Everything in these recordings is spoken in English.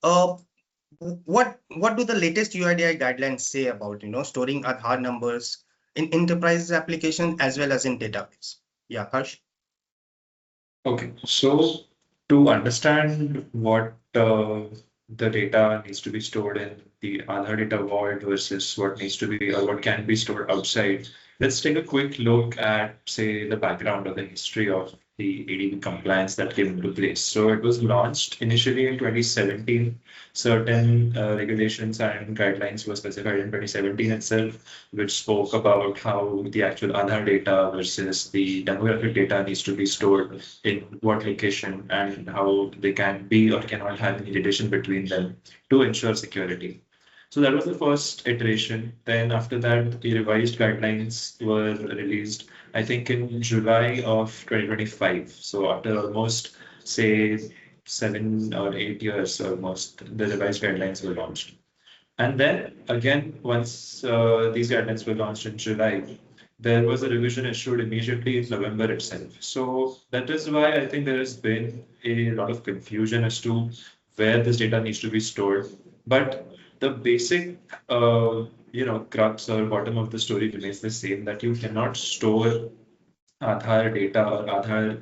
uh, what do the latest UIDI guidelines say about storing Aadhaar numbers in enterprise applications as well as in database? Yeah, Harsh. Okay, so to understand what the data needs to be stored in the Aadhaar Data Vault versus what needs to be or what can be stored outside, let's take a quick look at, say, the background or the history of the ADV compliance that came into place. So it was launched initially in 2017. Certain regulations and guidelines were specified in 2017 itself, which spoke about how the actual Aadhaar data versus the demographic data needs to be stored in what location and how they can be or cannot have any relation between them to ensure security. So that was the first iteration. Then after that, the revised guidelines were released, I think in July of 2025. So after almost, say, 7 or 8 years almost, the revised guidelines were launched. And then again, once these guidelines were launched in July, there was a revision issued immediately in November itself. So that is why I think there has been a lot of confusion as to where this data needs to be stored. But the basic, crux or bottom of the story remains the same, that you cannot store Aadhaar data or Aadhaar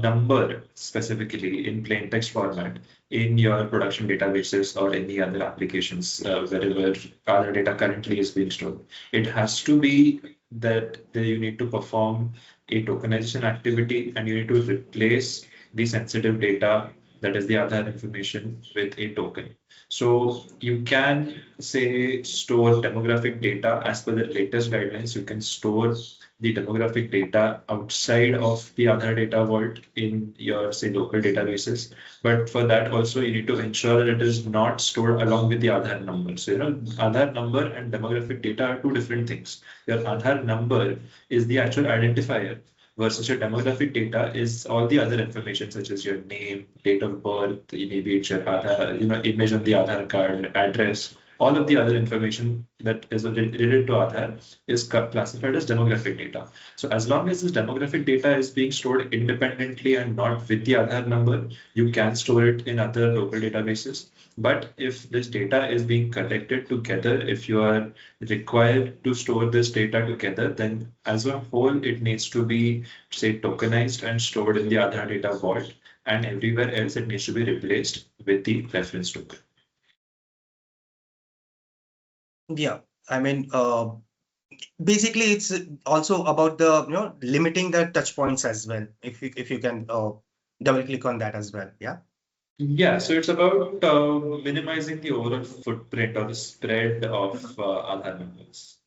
number specifically in plain text format in your production databases or any other applications wherever Aadhaar data currently is being stored. It has to be that you need to perform a tokenization activity and you need to replace the sensitive data, that is the Aadhaar information, with a token. So you can say store demographic data as per the latest guidelines. You can store the demographic data outside of the Aadhaar Data Vault in your, say, local databases. But for that also, you need to ensure that it is not stored along with the Aadhaar number. So, Aadhaar number and demographic data are two different things. Your Aadhaar number is the actual identifier, versus your demographic data is all the other information such as your name, date of birth, maybe it's your Aadhaar, image on the Aadhaar card, address. All of the other information that is related to Aadhaar is classified as demographic data. So as long as this demographic data is being stored independently and not with the Aadhaar number, you can store it in other local databases. But if this data is being collected together, if you are required to store this data together, then as a whole, it needs to be, say, tokenized and stored in the Aadhaar Data Vault, and everywhere else it needs to be replaced with the reference token. Yeah, I mean, basically, it's also about the limiting the touch points as well. If you can double click on that as well. Yeah. Yeah, so it's about minimizing the overall footprint or the spread of Aadhaar numbers.